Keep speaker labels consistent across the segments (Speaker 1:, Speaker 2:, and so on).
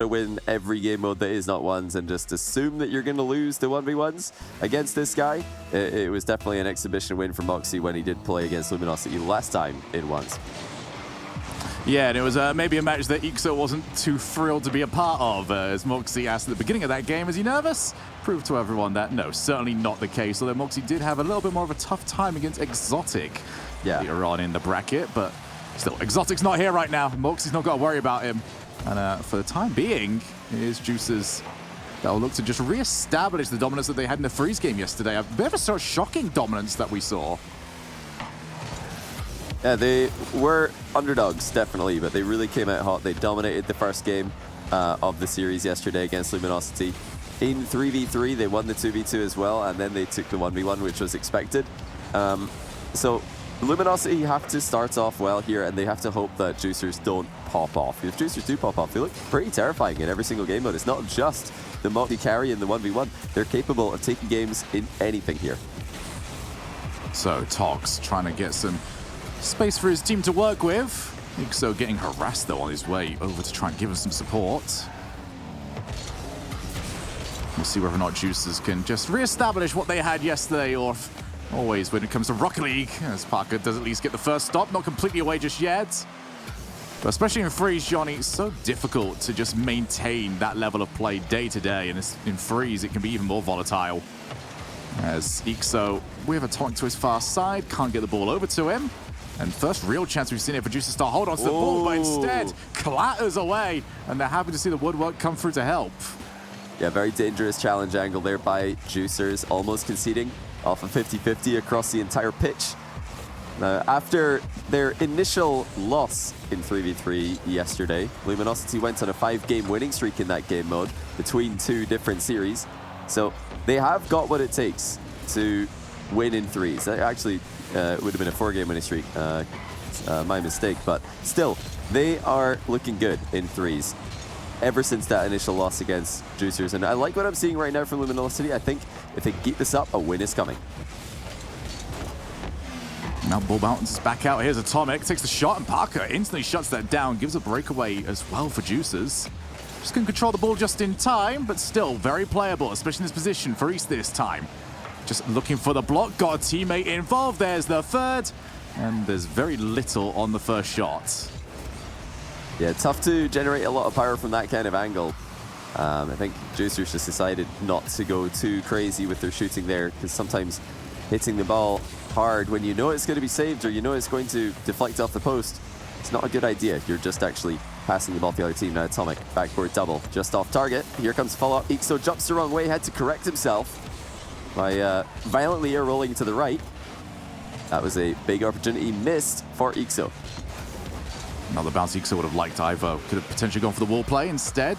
Speaker 1: to win every game mode that is not ones and just assume that you're going to lose the 1v1s against this guy. It was definitely an exhibition win for Moxie when he did play against Luminosity last time in ones.
Speaker 2: Yeah, and it was maybe a match that Ixo wasn't too thrilled to be a part of. As Moxie asked at the beginning of that game, is he nervous? Proved to everyone that no, certainly not the case. Although Moxie did have a little bit more of a tough time against Exotic later on in the bracket. But still, Exotic's not here right now. Moxie's not got to worry about him. And for the time being, here's Juicers that will look to just re-establish the dominance that they had in the Freeze game yesterday. A bit of a sort of shocking dominance that we saw.
Speaker 1: Yeah, they were underdogs, definitely, but they really came out hot. They dominated the first game of the series yesterday against Luminosity. In 3v3, they won the 2v2 as well, and then they took the 1v1, which was expected. So Luminosity have to start off well here, and they have to hope that Juicers don't pop off. If Juicers do pop off, they look pretty terrifying in every single game mode. It's not just the multi carry in the 1v1. They're capable of taking games in anything here.
Speaker 2: So Tox trying to get some space for his team to work with. Ixo getting harassed though on his way over to try and give him some support. We'll see whether or not Juicers can just re-establish what they had yesterday, or always when it comes to Rocket League, as Parker does at least get the first stop, not completely away just yet. But especially in Freeze, Johnny, it's so difficult to just maintain that level of play day to day, and in Freeze it can be even more volatile. As Ixo with a taunt to his far side, can't get the ball over to him. And first real chance we've seen it for Juicers to hold on to the ball, but instead clatters away, and they're happy to see the woodwork come through to help.
Speaker 1: Yeah, very dangerous challenge angle there by Juicers, almost conceding off a 50-50 across the entire pitch. Now, after their initial loss in 3v3 yesterday, Luminosity went on a 5-game winning streak in that game mode between 2 different series. So they have got what it takes to win in threes. Actually, it would have been a 4-game winning streak. My mistake, but still, they are looking good in threes ever since that initial loss against Juicers. And I like what I'm seeing right now from Luminosity. I think if they keep this up, a win is coming.
Speaker 2: Now ball bounces back out. Here's Atomic, takes the shot, and Parker instantly shuts that down, gives a breakaway as well for Juicers. Just can control the ball just in time, but still very playable, especially in this position for East this time. Just looking for the block, got a teammate involved. There's the third, and there's very little on the first shot.
Speaker 1: Yeah, tough to generate a lot of power from that kind of angle. I think Juicers just decided not to go too crazy with their shooting there, because sometimes hitting the ball hard when you know it's going to be saved or you know it's going to deflect off the post, it's not a good idea if you're just actually passing the ball to the other team. Now Atomic, backboard double, just off target. Here comes follow-up. Ixo jumps the wrong way, had to correct himself by violently air rolling to the right. That was a big opportunity missed for Ixo.
Speaker 2: Another bounce Ixo would have liked Ivo. Could have potentially gone for the wall play instead.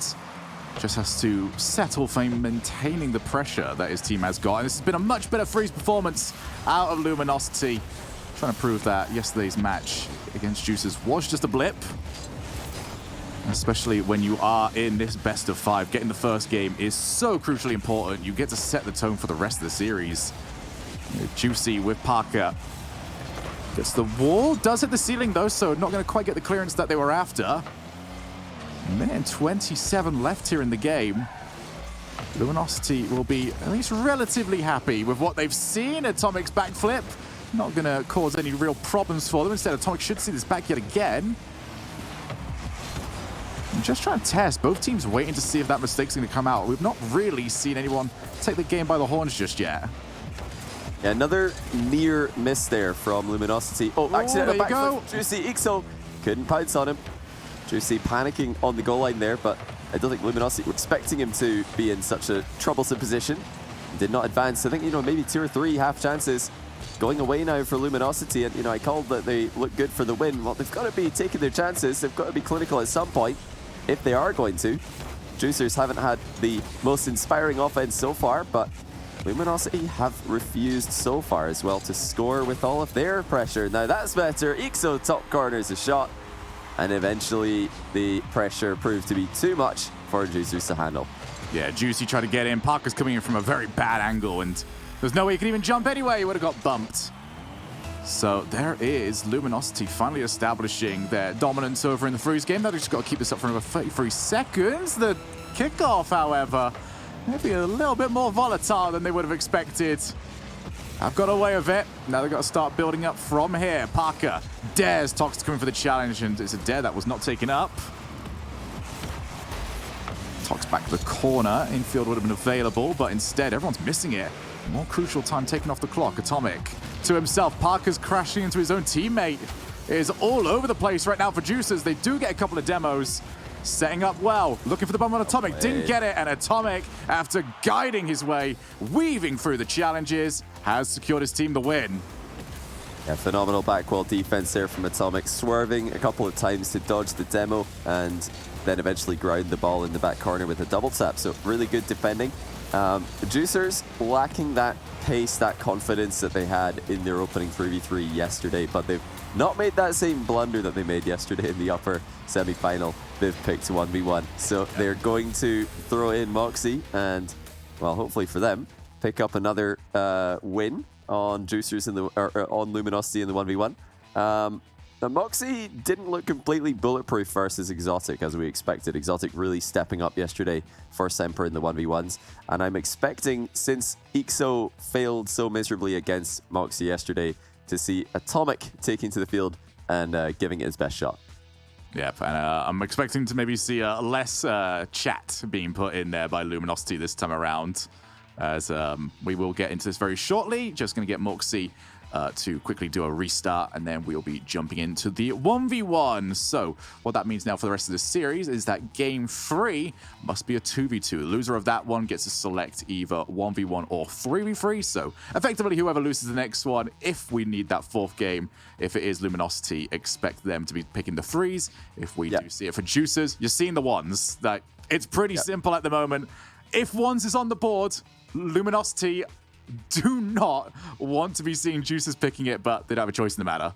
Speaker 2: Just has to settle for maintaining the pressure that his team has got. And this has been a much better Freeze performance out of Luminosity. Trying to prove that yesterday's match against Juicers was just a blip. Especially when you are in this best of 5. Getting the first game is so crucially important. You get to set the tone for the rest of the series. Juicy with Parker. Gets the wall, does hit the ceiling though, so not going to quite get the clearance that they were after. A minute and 27 left here in the game. Luminosity will be at least relatively happy with what they've seen. Atomic's backflip, not going to cause any real problems for them. Instead, Atomic should see this back yet again. I'm just trying to test. Both teams waiting to see if that mistake's going to come out. We've not really seen anyone take the game by the horns just yet.
Speaker 1: Yeah, another near miss there from Luminosity. Oh, accidental backflip. Juicy Ixo couldn't pounce on him. Juicy panicking on the goal line there, but I don't think Luminosity were expecting him to be in such a troublesome position. Did not advance. I think, maybe 2 or 3 half chances going away now for Luminosity. And, I called that they look good for the win. Well, they've got to be taking their chances. They've got to be clinical at some point if they are going to. Juicers haven't had the most inspiring offense so far, but Luminosity have refused so far as well to score with all of their pressure. Now that's better. Ixo top corners a shot. And eventually the pressure proved to be too much for Juicers to handle.
Speaker 2: Yeah, Juicy tried to get in. Parker's coming in from a very bad angle, and there's no way he could even jump anyway. He would have got bumped. So there is Luminosity finally establishing their dominance over in the freeze game. They've just got to keep this up for another 33 seconds. The kickoff, however, maybe a little bit more volatile than they would have expected. I've got away with it. Now they've got to start building up from here. Parker dares Tox to come in for the challenge, and it's a dare that was not taken up. Tox back to the corner. Infield would have been available, but instead everyone's missing it. More crucial time taken off the clock. Atomic to himself. Parker's crashing into his own teammate. It is all over the place right now for Juicers. They do get a couple of demos. Setting up well, looking for the bump on Atomic, didn't get it, and Atomic, after guiding his way, weaving through the challenges, has secured his team the win.
Speaker 1: Yeah, phenomenal backwall defense there from Atomic, swerving a couple of times to dodge the demo, and then eventually ground the ball in the back corner with a double tap, so really good defending. Juicers lacking that pace, that confidence that they had in their opening 3v3 yesterday, but they've not made that same blunder that they made yesterday in the upper semi-final. They've picked 1v1, so they're going to throw in Moxie and, well, hopefully for them, pick up another win on Juicers in the on Luminosity in the 1v1. Now, Moxie didn't look completely bulletproof versus Exotic as we expected. Exotic really stepping up yesterday for Semper in the 1v1s. And I'm expecting, since Ixo failed so miserably against Moxie yesterday, to see Atomic taking to the field and giving it his best shot.
Speaker 2: Yep, and I'm expecting to maybe see less chat being put in there by Luminosity this time around, as we will get into this very shortly. Just going to get Moxie to quickly do a restart, and then we'll be jumping into the 1v1. So what that means now for the rest of the series is that game 3 must be a 2v2. The loser of that one gets to select either 1v1 or 3v3. So effectively, whoever loses the next one, if we need that 4th game, if it is Luminosity, expect them to be picking the 3s. If we do see it for Juicers, you're seeing the 1s. That it's pretty simple at the moment. If 1s is on the board, Luminosity do not want to be seeing Juicers picking it, but they don't have a choice in the matter.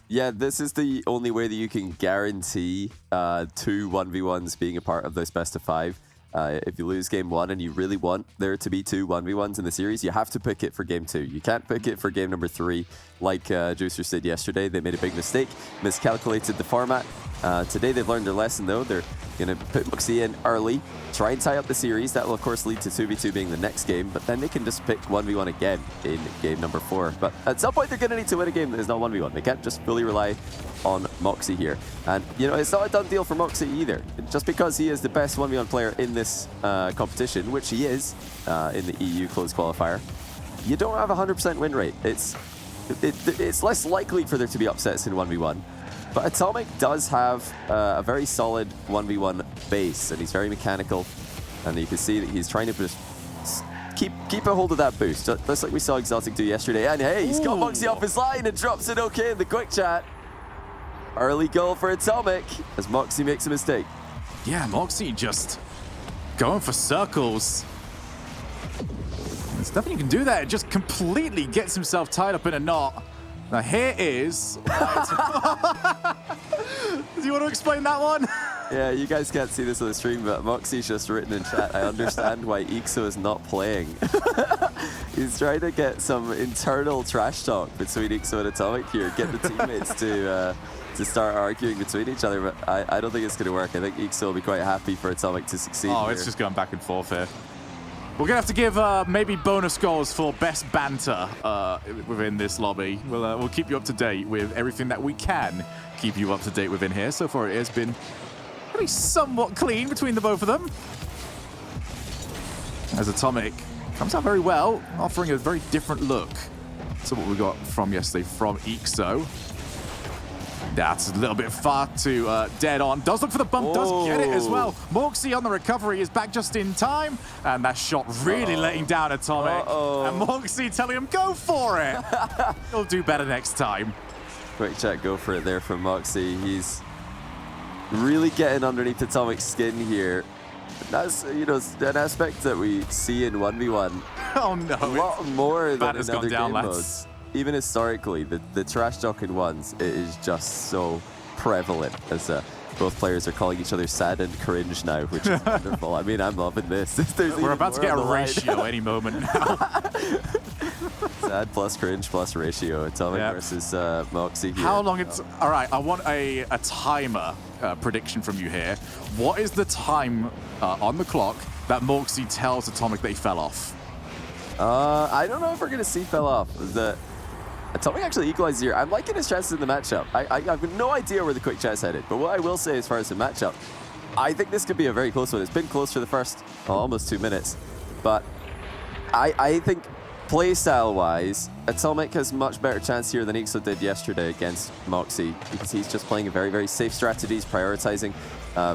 Speaker 1: Yeah, this is the only way that you can guarantee 2 1v1s being a part of this best of 5. If you lose game 1 and you really want there to be 2 1v1s in the series, you have to pick it for game 2. You can't pick it for game number 3 like Juicers did yesterday. They made a big mistake, miscalculated the format. Today they've learned their lesson though. They're going to put Moxie in early, try and tie up the series. That will of course lead to 2v2 being the next game, but then they can just pick 1v1 again in game number 4. But at some point they're going to need to win a game that is not 1v1. They can't just fully rely on Moxie here. And you know, it's not a done deal for Moxie either. Just because he is the best 1v1 player in this competition, which he is in the EU closed qualifier, you don't have a 100% win rate. It's less likely for there to be upsets in 1v1. But Atomic does have a very solid 1v1 base, and he's very mechanical, and you can see that he's trying to just keep a hold of that boost, just like we saw Exotic do yesterday. And hey, he's got Moxie off his line and drops it okay in the quick chat. Early goal for Atomic as Moxie makes a mistake.
Speaker 2: Yeah, Moxie just going for circles. There's nothing you can do there. It just completely gets himself tied up in a knot. Now here is... Do you want to explain that one?
Speaker 1: Yeah, you guys can't see this on the stream, but Moxie's just written in chat, I understand why Ixo is not playing. He's trying to get some internal trash talk between Ixo and Atomic here, get the teammates to start arguing between each other, but I don't think it's going to work. I think Ixo will be quite happy for Atomic to succeed.
Speaker 2: Oh, it's just going back and forth here. We're going to have to give maybe bonus goals for best banter within this lobby. We'll keep you up to date with everything that we can keep you up to date within here. So far it has been really somewhat clean between the both of them. As Atomic comes out very well, offering a very different look to what we got from yesterday from Ixo. That's a little bit far too dead on. Does look for the bump, does get it as well. Moxie on the recovery is back just in time. And that shot really letting down Atomic. And Moxie telling him, go for it. He'll do better next time.
Speaker 1: Quick chat, go for it there from Moxie. He's really getting underneath Atomic's skin here. That's, you know, an aspect that we see in 1v1.
Speaker 2: Oh no.
Speaker 1: A lot more than in other
Speaker 2: down,
Speaker 1: game
Speaker 2: lads.
Speaker 1: modes. Even historically, the trash talk in 1s, it is just so prevalent as both Both players are calling each other sad and cringe now, which is wonderful. I mean, I'm loving this.
Speaker 2: We're about to get a ratio any moment now.
Speaker 1: Sad plus cringe plus ratio. Atomic versus Moxie here.
Speaker 2: How long it's... All right, I want a timer prediction from you here. What is the time on the clock that Moxie tells Atomic that he fell off?
Speaker 1: I don't know if we're going to see fell off. Atomic actually equalized here. I'm liking his chances in the matchup. I have no idea where the quick chat's headed, but what I will say as far as the matchup, I think this could be a very close one. It's been close for the first almost 2 minutes, but I think playstyle-wise, Atomic has much better chance here than Ixo did yesterday against Moxie, because he's just playing a very, very safe strategy. He's prioritizing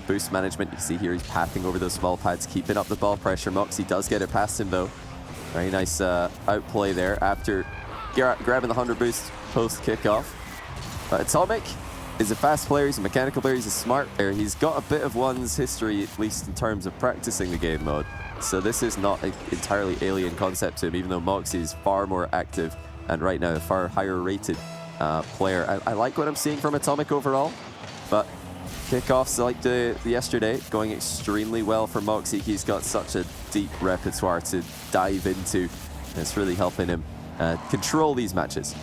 Speaker 1: boost management. You can see here he's pathing over those small pads, keeping up the ball pressure. Moxie does get it past him, though. Very nice outplay there after grabbing the 100 boost post kickoff. But Atomic is a fast player, he's a mechanical player, he's a smart player. He's got a bit of one's history, at least in terms of practicing the game mode. So this is not an entirely alien concept to him, even though Moxie is far more active and right now a far higher rated player. I like what I'm seeing from Atomic overall, but kickoffs like the yesterday going extremely well for Moxie. He's got such a deep repertoire to dive into. It's really helping him control these matches.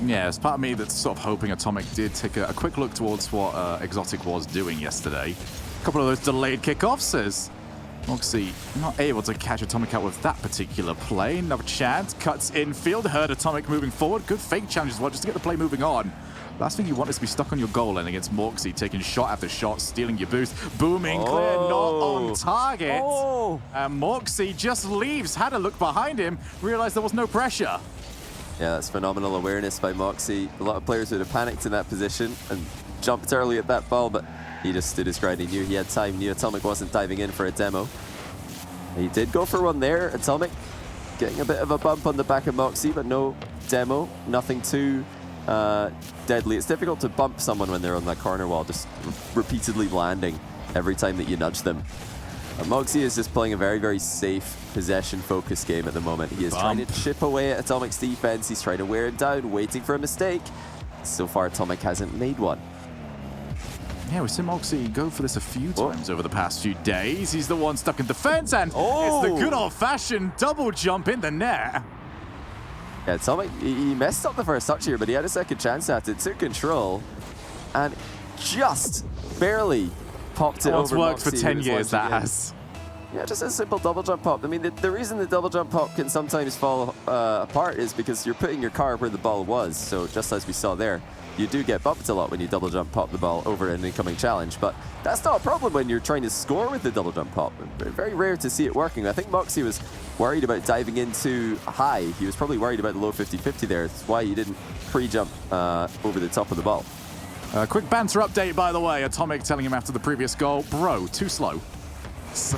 Speaker 2: Yeah, it's part of me that's sort of hoping Atomic did take a quick look towards what Exotic was doing yesterday. A couple of those delayed kickoffs as Moxie not able to catch Atomic out with that particular play. Another chance, cuts infield, heard Atomic moving forward. Good fake challenge as well, just to get the play moving on. Last thing you want is to be stuck on your goal end against Moxie, taking shot after shot, stealing your boost. Booming clear, not on target. And Moxie just leaves, had a look behind him, realized there was no pressure.
Speaker 1: Yeah, that's phenomenal awareness by Moxie. A lot of players would have panicked in that position and jumped early at that ball, but he just stood his ground. He knew he had time, knew Atomic wasn't diving in for a demo. He did go for one there, Atomic getting a bit of a bump on the back of Moxie, but no demo, nothing too deadly. It's difficult to bump someone when they're on that corner wall, just repeatedly landing every time that you nudge them. Moxie is just playing a very, very safe possession-focused game at the moment. He is trying to chip away at Atomic's defense. He's trying to wear it down, waiting for a mistake. So far, Atomic hasn't made one.
Speaker 2: Yeah, we've seen Moxie go for this a few times over the past few days. He's the one stuck in defense, and it's the good old-fashioned double jump in the net.
Speaker 1: Yeah, Atomic, he messed up the first touch here, but he had a second chance at it, took control, and just barely popped it over.
Speaker 2: It's worked for
Speaker 1: Moxie,
Speaker 2: 10 years, that has.
Speaker 1: Yeah, just a simple double jump pop. I mean, the reason the double jump pop can sometimes fall apart is because you're putting your car where the ball was. So just as we saw there, you do get bumped a lot when you double jump pop the ball over an incoming challenge. But that's not a problem when you're trying to score with the double jump pop. Very rare to see it working. I think Moxie was worried about diving in too high. He was probably worried about the low 50-50 there. That's why he didn't pre-jump over the top of the ball.
Speaker 2: Quick banter update, by the way. Atomic telling him after the previous goal, bro, too slow. So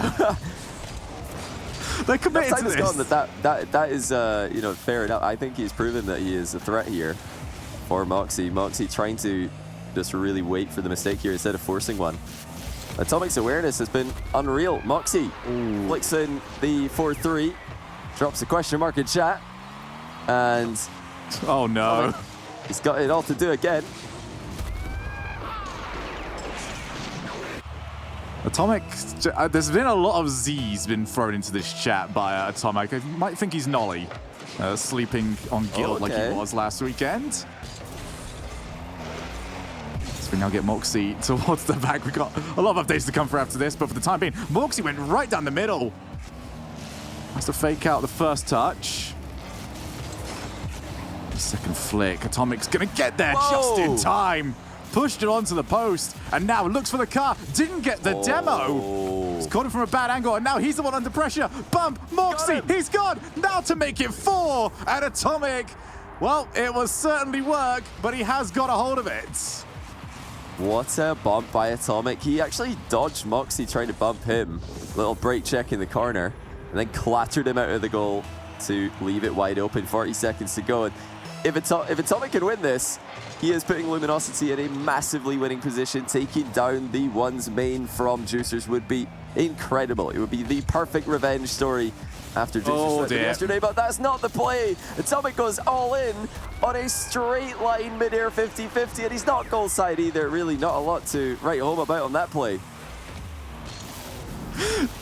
Speaker 2: they're committed to this.
Speaker 1: Gone that is you know, fair enough. I think he's proven that he is a threat here for Moxie. Moxie trying to just really wait for the mistake here instead of forcing one. Atomic's awareness has been unreal. Moxie flicks in the 4-3, drops a question mark in chat, and
Speaker 2: oh no,
Speaker 1: he's got it all to do again.
Speaker 2: Atomic, there's been a lot of Z's been thrown into this chat by Atomic. You might think he's Nolly, sleeping on Guild like he was last weekend. So we now get Moxie towards the back. We've got a lot of updates to come for after this, but for the time being, Moxie went right down the middle. Has to fake out the first touch. The second flick. Atomic's gonna get there just in time. Pushed it onto the post, and now looks for the car. Didn't get the demo. He's caught him from a bad angle, and now he's the one under pressure. Bump, Moxie, he's gone. Now to make it 4 at Atomic. Well, it was certainly work, but he has got a hold of it.
Speaker 1: What a bump by Atomic. He actually dodged Moxie trying to bump him. Little break check in the corner, and then clattered him out of the goal to leave it wide open. 40 seconds to go. And if Atomic can win this, he is putting Luminosity in a massively winning position, taking down the one's main from Juicers would be incredible. It would be the perfect revenge story after Juicer's yesterday, but that's not the play. Atomic goes all in on a straight line mid-air 50-50, and he's not goal side either. Really not a lot to write home about on that play.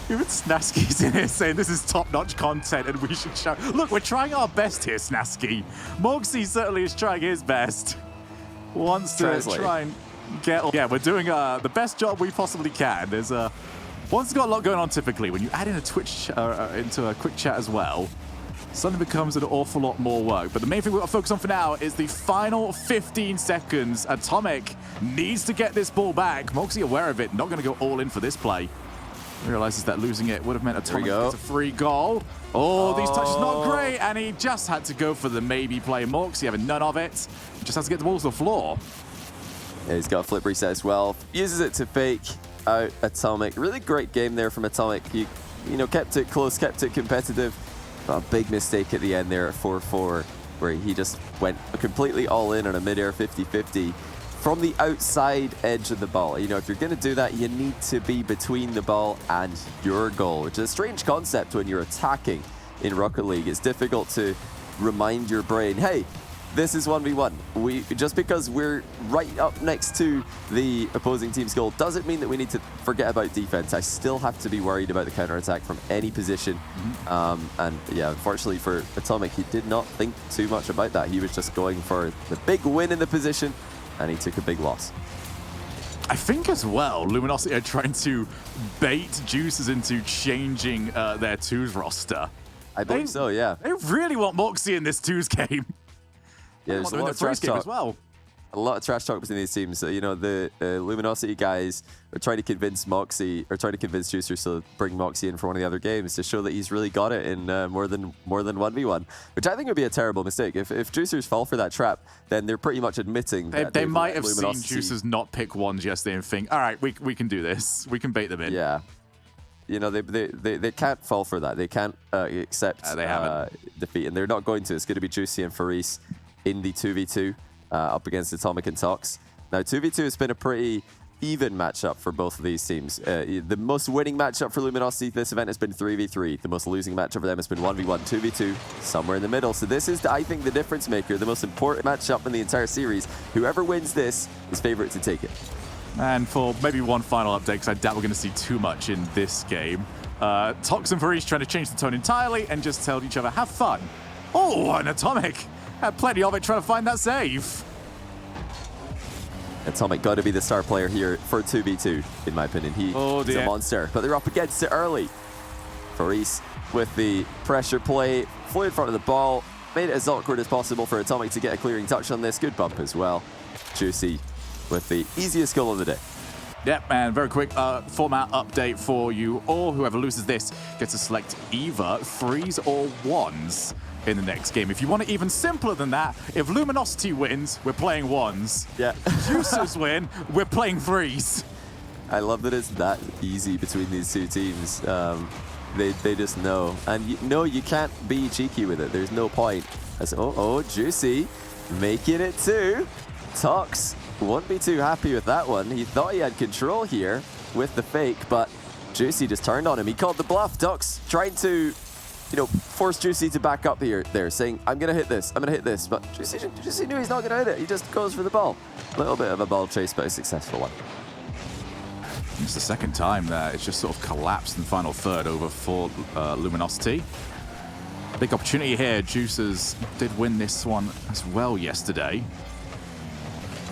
Speaker 2: Even Snasky's in here saying this is top-notch content and we should show. Look, we're trying our best here, Snasky. Moxie certainly is trying his best. Wants to try and get... Yeah, we're doing the best job we possibly can. There's One's got a lot going on typically. When you add in a Twitch into a quick chat as well, suddenly becomes an awful lot more work. But the main thing we've got to focus on for now is the final 15 seconds. Atomic needs to get this ball back. Moxie aware of it, not going to go all in for this play. Realizes that losing it would have meant Atomic gets a free goal. Oh, these touches not great, and he just had to go for the maybe play. Moxie having none of it. Just has to get the ball to the floor.
Speaker 1: Yeah, he's got a flip reset as well. Uses it to fake out Atomic. Really great game there from Atomic. He, you know, kept it close, kept it competitive. But a big mistake at the end there at 4-4, where he just went completely all in on a mid-air 50-50 from the outside edge of the ball. You know, if you're going to do that, you need to be between the ball and your goal, which is a strange concept when you're attacking in Rocket League. It's difficult to remind your brain, hey, this is 1v1. Just because we're right up next to the opposing team's goal doesn't mean that we need to forget about defense. I still have to be worried about the counterattack from any position. And yeah, unfortunately for Atomic, he did not think too much about that. He was just going for the big win in the position, and he took a big loss.
Speaker 2: I think as well, Luminosity are trying to bait Juicers into changing their twos roster.
Speaker 1: I believe so, yeah.
Speaker 2: They really want Moxie in this twos game.
Speaker 1: Yeah, there's a lot of trash talk
Speaker 2: as well.
Speaker 1: A lot of trash talk between these teams. You know, the Luminosity guys are trying to convince Moxie, or trying to convince Juicer to bring Moxie in for one of the other games to show that he's really got it in more than 1v1, which I think would be a terrible mistake. If Juicers fall for that trap, then they're pretty much admitting that
Speaker 2: they might have seen Juicers not pick ones yesterday and think, all right, we can do this. We can bait them in.
Speaker 1: Yeah. You know, they can't fall for that. They can't accept defeat, and they're not going to. It's going to be Juicy and Faris in the 2v2 up against Atomic and Tox. Now, 2v2 has been a pretty even matchup for both of these teams. The most winning matchup for Luminosity this event has been 3v3. The most losing matchup for them has been 1v1. 2v2, somewhere in the middle. So this is, I think, the difference maker, the most important matchup in the entire series. Whoever wins this is favorite to take it.
Speaker 2: And for maybe one final update, because I doubt we're going to see too much in this game, Tox and Faris trying to change the tone entirely and just tell each other, have fun. Oh, an Atomic! Had plenty of it trying to find that save.
Speaker 1: Atomic got to be the star player here for 2v2, in my opinion. He's a monster, but they're up against it early. Faris with the pressure play, flew in front of the ball, made it as awkward as possible for Atomic to get a clearing touch on this. Good bump as well. Juicy with the easiest goal of the day.
Speaker 2: Yep, and very quick format update for you all. Whoever loses this gets to select either 3s or 1s in the next game. If you want it even simpler than that, if Luminosity wins, we're playing 1s. Yeah. Juicers win, we're playing 3s.
Speaker 1: I love that it's that easy between these two teams. They just know. And you can't be cheeky with it. There's no point. Juicy making it 2. Tox won't be too happy with that one. He thought he had control here with the fake, but Juicy just turned on him. He called the bluff. Tox trying to, force Juicy to back up there, saying, I'm going to hit this, But Juicy knew he's not going to hit it. He just goes for the ball. A little bit of a ball chase, but a successful one.
Speaker 2: It's the second time that it's just sort of collapsed in the final third over for Luminosity. Big opportunity here. Juicers did win this one as well yesterday.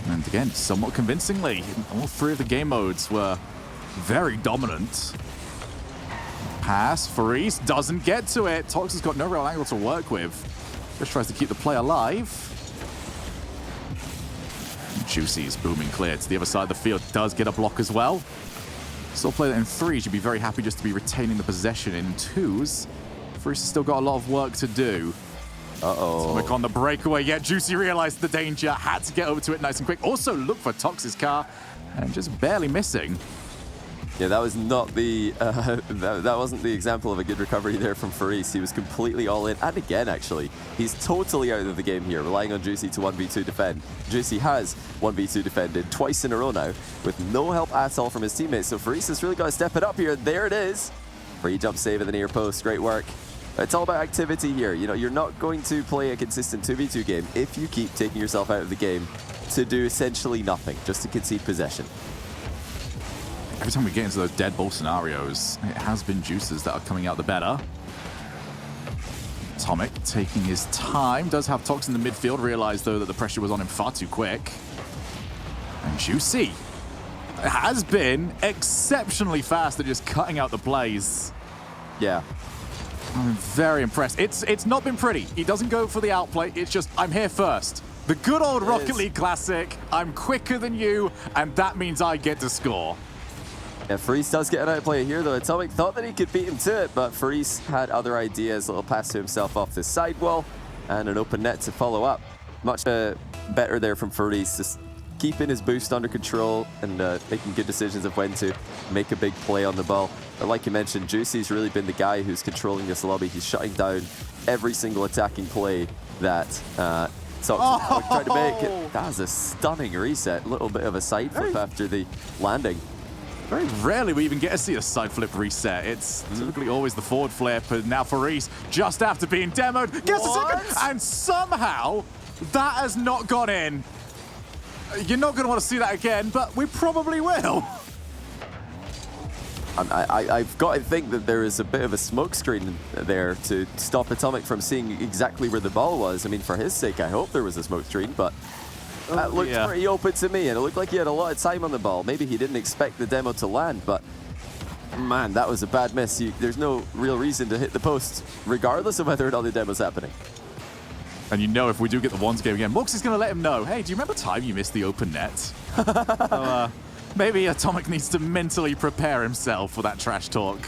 Speaker 2: And again, somewhat convincingly, all 3 of the game modes were very dominant. Pass, Faris doesn't get to it. Tox has got no real angle to work with. Just tries to keep the play alive. Juicy is booming clear to the other side of the field. Does get a block as well. Still play that in 3s. You'd be very happy just to be retaining the possession in 2s. Faris has still got a lot of work to do. Atomic on the breakaway, yet Juicy realized the danger, had to get over to it nice and quick. Also look for Tox's car, and just barely missing.
Speaker 1: Yeah, that was not the that wasn't the example of a good recovery there from Faris. He was completely all in, and again, actually, he's totally out of the game here, relying on Juicy to 1v2 defend. Juicy has 1v2 defended twice in a row now, with no help at all from his teammates. So Faris has really got to step it up here. There it is, free jump save at the near post. Great work. It's all about activity here. You know, you're not going to play a consistent 2v2 game if you keep taking yourself out of the game to do essentially nothing, just to concede possession.
Speaker 2: Every time we get into those dead ball scenarios, it has been Juices that are coming out the better. Atomic taking his time, does have Tox in the midfield, realized though that the pressure was on him far too quick. And Juicy has been exceptionally fast at just cutting out the plays.
Speaker 1: Yeah.
Speaker 2: I'm very impressed. It's not been pretty. He doesn't go for the outplay, it's just, I'm here first. The good old Rocket League classic, I'm quicker than you, and that means I get to score.
Speaker 1: Yeah, Faris does get an outplay here, though. Atomic thought that he could beat him to it, but Faris had other ideas. A little pass to himself off the sidewall, and an open net to follow up. Much better there from Faris, just keeping his boost under control and making good decisions of when to make a big play on the ball. But like you mentioned, Juicy's really been the guy who's controlling this lobby. He's shutting down every single attacking play that Tox tried to make. That was a stunning reset. A little bit of a side flip after the landing.
Speaker 2: Very rarely we even get to see a side flip reset. It's typically always the forward flip, and now Faris, just after being demoed, gets a second, and somehow that has not gone in. You're not going to want to see that again, but we probably will.
Speaker 1: I've got to think that there is a bit of a smoke screen there to stop Atomic from seeing exactly where the ball was. I mean, for his sake, I hope there was a smoke screen, but that looked pretty open to me, and it looked like he had a lot of time on the ball. Maybe he didn't expect the demo to land, but man, that was a bad miss. There's no real reason to hit the post, regardless of whether or not the demo's happening.
Speaker 2: And you know, if we do get the ones game again, Mux is going to let him know, hey, do you remember time you missed the open net? So, maybe Atomic needs to mentally prepare himself for that trash talk.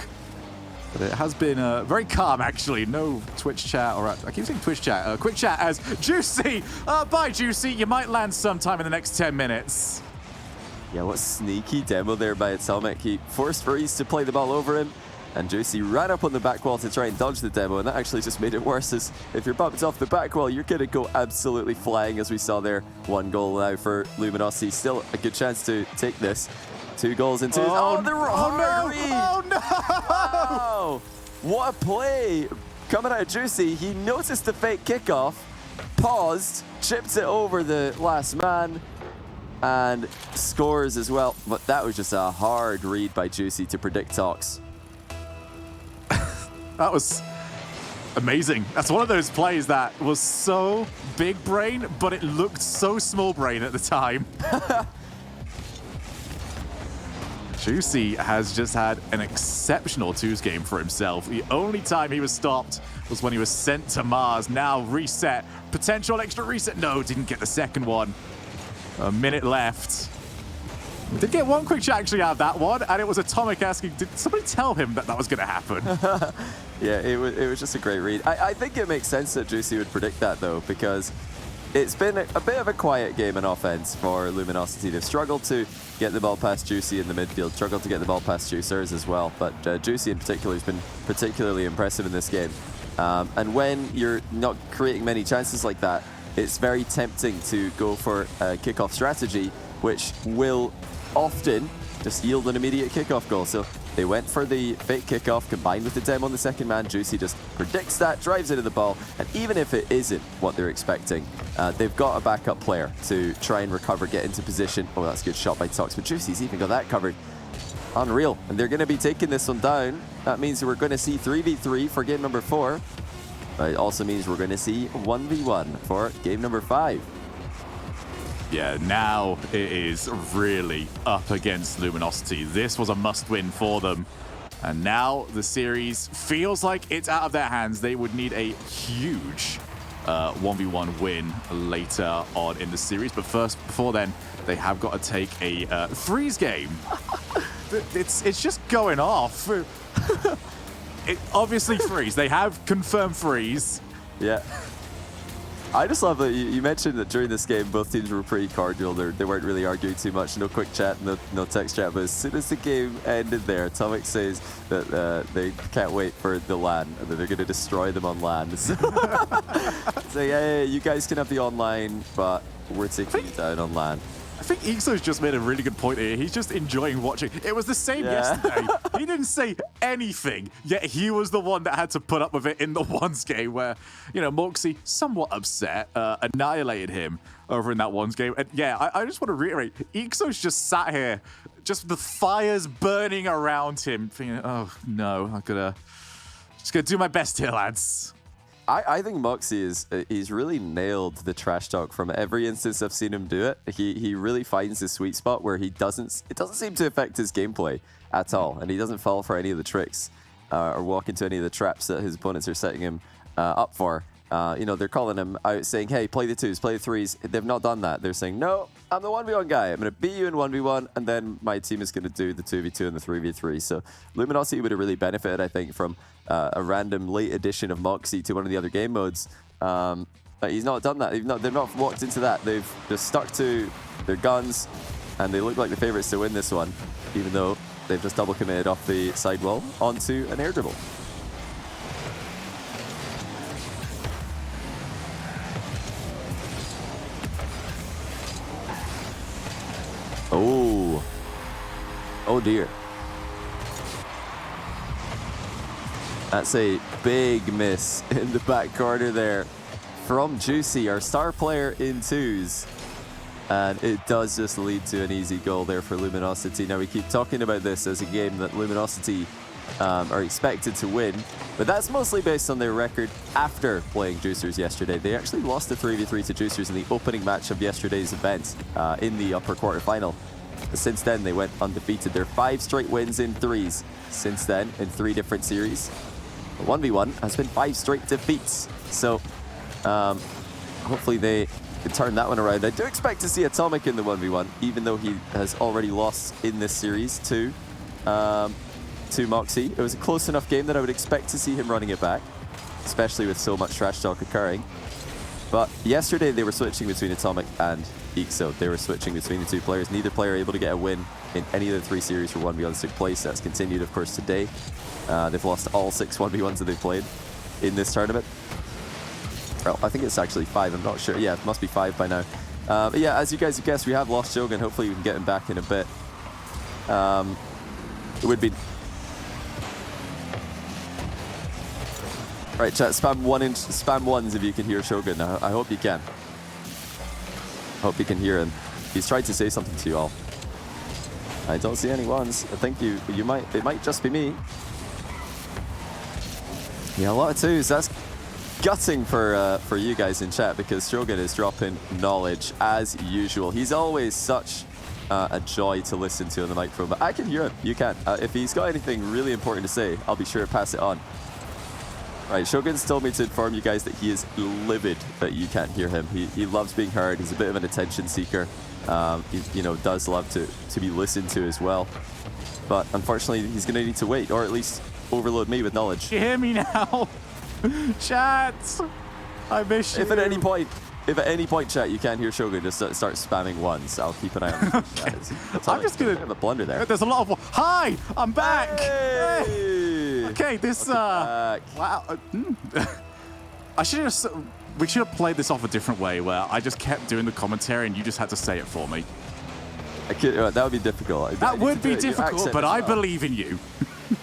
Speaker 2: But it has been very calm, actually. No Twitch chat, or I keep saying Twitch chat. Quick chat as Juicy. Bye, Juicy. You might land sometime in the next 10 minutes.
Speaker 1: Yeah, what sneaky demo there by Atomic. He forced Faris to play the ball over him, and Juicy ran up on the back wall to try and dodge the demo, and that actually just made it worse, as if you're bumped off the back wall, you're going to go absolutely flying, as we saw there. 1 goal now for Luminosity. Still a good chance to take this. 2 goals into his... Oh, the hard read!
Speaker 2: Oh, no!
Speaker 1: Wow! What a play! Coming out of Juicy, he noticed the fake kickoff, paused, chipped it over the last man, and scores as well. But that was just a hard read by Juicy to predict Tox.
Speaker 2: That was amazing. That's one of those plays that was so big brain, but it looked so small brain at the time. Juicy has just had an exceptional twos game for himself. The only time he was stopped was when he was sent to Mars. Now reset. Potential extra reset. No, didn't get the second one. A minute left. We did get one quick chat actually out of that one, and it was Atomic asking, did somebody tell him that that was going to happen?
Speaker 1: Yeah, it was just a great read. I think it makes sense that Juicy would predict that, though, because it's been a bit of a quiet game in offense for Luminosity. They've struggled to get the ball past Juicy in the midfield, struggled to get the ball past Juicers as well, but Juicy in particular has been particularly impressive in this game. And when you're not creating many chances like that, it's very tempting to go for a kickoff strategy, which will often just yield an immediate kickoff goal. So they went for the fake kickoff combined with the demo on the second man. Juicy just predicts that, drives into the ball, and even if it isn't what they're expecting, they've got a backup player to try and recover, get into position. Oh, that's a good shot by Tox, but Juicy's even got that covered. Unreal. And they're going to be taking this one down. That means we're going to see 3v3 for game number 4. But it also means we're going to see 1v1 for game number 5.
Speaker 2: Yeah, now it is really up against Luminosity. This was a must-win for them. And now the series feels like it's out of their hands. They would need a huge 1v1 win later on in the series. But first, before then, they have got to take a freeze game. It's just going off. Obviously freeze. They have confirmed freeze.
Speaker 1: Yeah. I just love that you mentioned that during this game, both teams were pretty cordial. They weren't really arguing too much. No quick chat, no text chat. But as soon as the game ended there, Atomic says that they can't wait for the LAN and that they're going to destroy them on LAN. So, yeah, you guys can have the online, but we're taking you down on LAN.
Speaker 2: I think Ixo's just made a really good point here. He's just enjoying watching. It was the same yesterday. He didn't say anything, yet he was the one that had to put up with it in the ones game where, you know, Moxie, somewhat upset, annihilated him over in that ones game. And yeah, I just want to reiterate, Ixo's just sat here, just the fires burning around him, thinking, oh no, just gonna do my best here, lads.
Speaker 1: I think Moxie he's really nailed the trash talk from every instance I've seen him do it. He really finds his sweet spot where it doesn't seem to affect his gameplay at all, and he doesn't fall for any of the tricks or walk into any of the traps that his opponents are setting him up for. You know, they're calling him out saying, hey, play the 2s, play the 3s. They've not done that. They're saying, no, I'm the 1v1 guy. I'm going to beat you in 1v1, and then my team is going to do the 2v2 and the 3v3. So Luminosity would have really benefited, I think, from a random late addition of Moxie to one of the other game modes. But he's not done that. They've not walked into that. They've just stuck to their guns, and they look like the favorites to win this one, even though they've just double committed off the sidewall onto an air dribble. Oh dear. That's a big miss in the back corner there from Juicy, our star player in 2s. And it does just lead to an easy goal there for Luminosity. Now, we keep talking about this as a game that Luminosity are expected to win, but that's mostly based on their record after playing Juicers yesterday. They actually lost the 3v3 to Juicers in the opening match of yesterday's event in the upper quarterfinal. Since then, they went undefeated. They're 5 straight wins in 3s since then in 3 different series. The 1v1 has been 5 straight defeats. So hopefully they can turn that one around. I do expect to see Atomic in the 1v1, even though he has already lost in this series to Moxie. It was a close enough game that I would expect to see him running it back, especially with so much trash talk occurring. But yesterday they were switching between Atomic and Ixo. They were switching between the 2 players. Neither player able to get a win in any of the 3 series where 1v1s took place. That's continued, of course, today. They've lost all 6 1v1s that they've played in this tournament. Well, I think it's actually 5. I'm not sure. Yeah, it must be 5 by now. But yeah, as you guys have guessed, we have lost Shogun. Hopefully we can get him back in a bit. It would be... Right, chat, spam 1s if you can hear Shogun. I hope you can. Hope you can hear him. He's tried to say something to you all. I don't see any 1s. I think it might just be me. Yeah, a lot of 2s. That's gutting for you guys in chat, because Shogun is dropping knowledge as usual. He's always such a joy to listen to on the microphone, but I can hear him. You can. If he's got anything really important to say, I'll be sure to pass it on. Right, Shogun's told me to inform you guys that he is livid that you can't hear him. He loves being heard. He's a bit of an attention seeker. He does love to be listened to as well. But unfortunately, he's going to need to wait, or at least overload me with knowledge.
Speaker 2: You hear me now? Chat! I miss you.
Speaker 1: If at any point, chat, you can't hear Shogun, just start spamming 1s. I'll keep an eye on the chat.
Speaker 2: I'm just going to
Speaker 1: have a blunder there.
Speaker 2: There's a lot of... Hi! I'm back!
Speaker 1: Hey!
Speaker 2: Okay, this... Wow. We should have played this off a different way, where I just kept doing the commentary and you just had to say it for me.
Speaker 1: That would be difficult.
Speaker 2: That would be difficult, but I believe in you.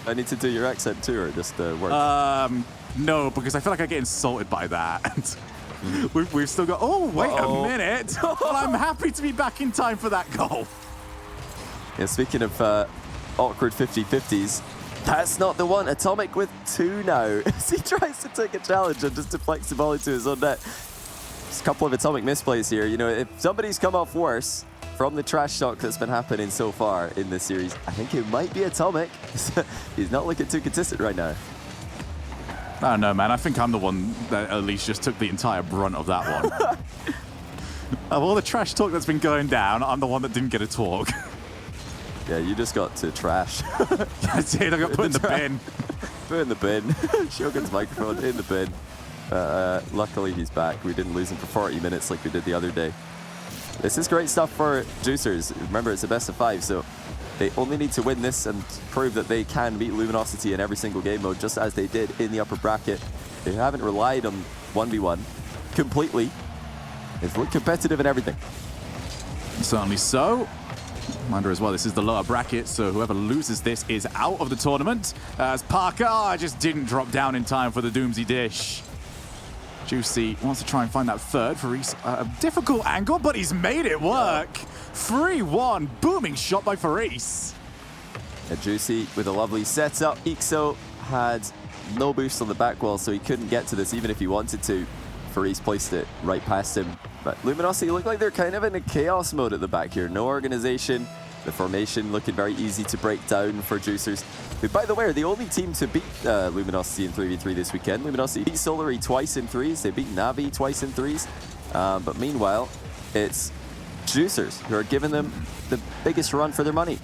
Speaker 1: I need to do your accent too, or just work?
Speaker 2: No, because I feel like I get insulted by that. We've still got... Oh, wait a minute. Well, I'm happy to be back in time for that goal.
Speaker 1: Yeah, speaking of awkward 50-50s, that's not the one. Atomic with 2 now as he tries to take a challenge and just deflects the ball into his own net. There's a couple of Atomic misplays here. You know, if somebody's come off worse from the trash talk that's been happening so far in this series, I think it might be Atomic. He's not looking too consistent right now.
Speaker 2: I don't know, man. I think I'm the one that at least just took the entire brunt of that one. Of all the trash talk that's been going down, I'm the one that didn't get a talk.
Speaker 1: Yeah, you just got to trash.
Speaker 2: That's it. I got put in the bin.
Speaker 1: Put in the bin. Shogun's microphone in the bin. Luckily, he's back. We didn't lose him for 40 minutes like we did the other day. This is great stuff for Juicers. Remember, it's a best of 5, so they only need to win this and prove that they can beat Luminosity in every single game mode, just as they did in the upper bracket. They haven't relied on 1v1 completely. They've looked competitive in everything.
Speaker 2: Certainly so. Reminder as well, this is the lower bracket, so whoever loses this is out of the tournament. As Parker just didn't drop down in time for the Doomsy Dish. Juicy wants to try and find that third for a difficult angle, but he's made it work. 3-1, booming shot by Faris.
Speaker 1: Yeah, Juicy with a lovely setup. Ixo had no boost on the back wall, so he couldn't get to this even if he wanted to. Faris placed it right past him. But Luminosity look like they're kind of in a chaos mode at the back here. No organization. The formation looking very easy to break down for Juicers, who, by the way, are the only team to beat Luminosity in 3v3 this weekend. Luminosity beat Solary twice in 3s. They beat Navi twice in 3s. But meanwhile, it's Juicers who are giving them the biggest run for their money.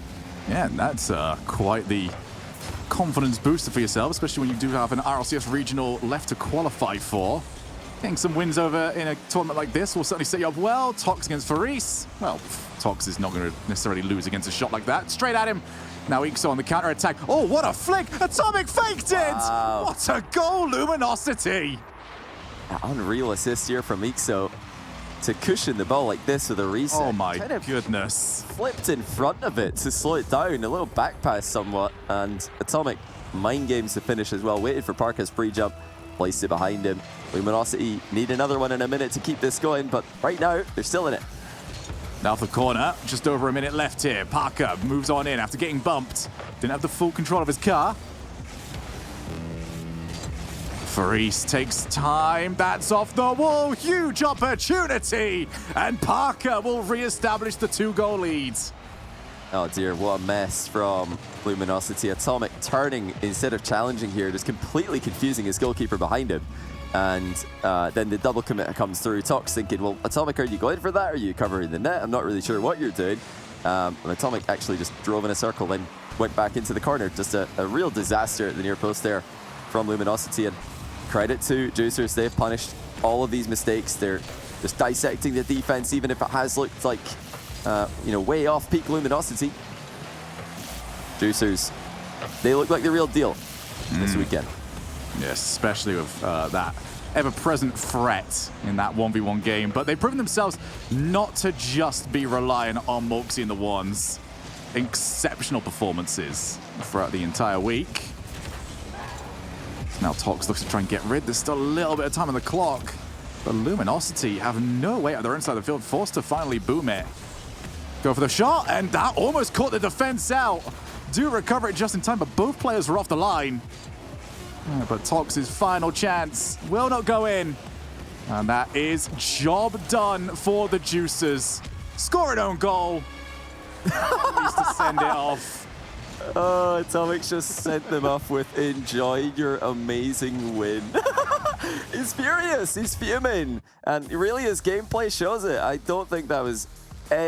Speaker 2: Yeah, and that's quite the confidence booster for yourself, especially when you do have an RLCS regional left to qualify for. Getting some wins over in a tournament like this will certainly set you up well. Tox against Faris. Well, Tox is not going to necessarily lose against a shot like that. Straight at him. Now Ixo on the counter-attack. Oh, what a flick! Atomic faked it!
Speaker 1: Wow.
Speaker 2: What a goal, Luminosity!
Speaker 1: An unreal assist here from Ixo to cushion the ball like this with a reset.
Speaker 2: Oh my
Speaker 1: kind of
Speaker 2: goodness.
Speaker 1: Flipped in front of it to slow it down. A little back pass somewhat. And Atomic mind games to finish as well. Waited for Parker's free jump. Placed it behind him. Luminosity need another one in a minute to keep this going, but right now, they're still in it.
Speaker 2: Now off the corner, just over a minute left here. Parker moves on in after getting bumped. Didn't have the full control of his car. Faris takes time. That's off the wall. Huge opportunity. And Parker will re-establish the 2-goal leads.
Speaker 1: Oh dear, what a mess from Luminosity. Atomic turning instead of challenging here, just completely confusing his goalkeeper behind him. And then the double commit comes through. Tox thinking, well, Atomic, are you going for that? Are you covering the net? I'm not really sure what you're doing. And Atomic actually just drove in a circle, then went back into the corner. Just a real disaster at the near post there from Luminosity. And credit to Juicers, they've punished all of these mistakes. They're just dissecting the defense, even if it has looked like way off peak Luminosity. Juicers, they look like the real deal this weekend.
Speaker 2: Yes, especially with that ever-present threat in that 1v1 game. But they've proven themselves not to just be reliant on Moxie and the Ones. Exceptional performances throughout the entire week. Now Tox looks to try and get rid. There's still a little bit of time on the clock. But Luminosity have no way out their inside the field, forced to finally boom it. Go for the shot, and that almost caught the defense out. Do recover it just in time, but both players were off the line. Yeah, but Tox's final chance will not go in. And that is job done for the Juicers. Score an own goal. At least to send it off.
Speaker 1: Oh, Atomic just sent them off with enjoy your amazing win. He's furious, he's fuming. And really his gameplay shows it. I don't think that was any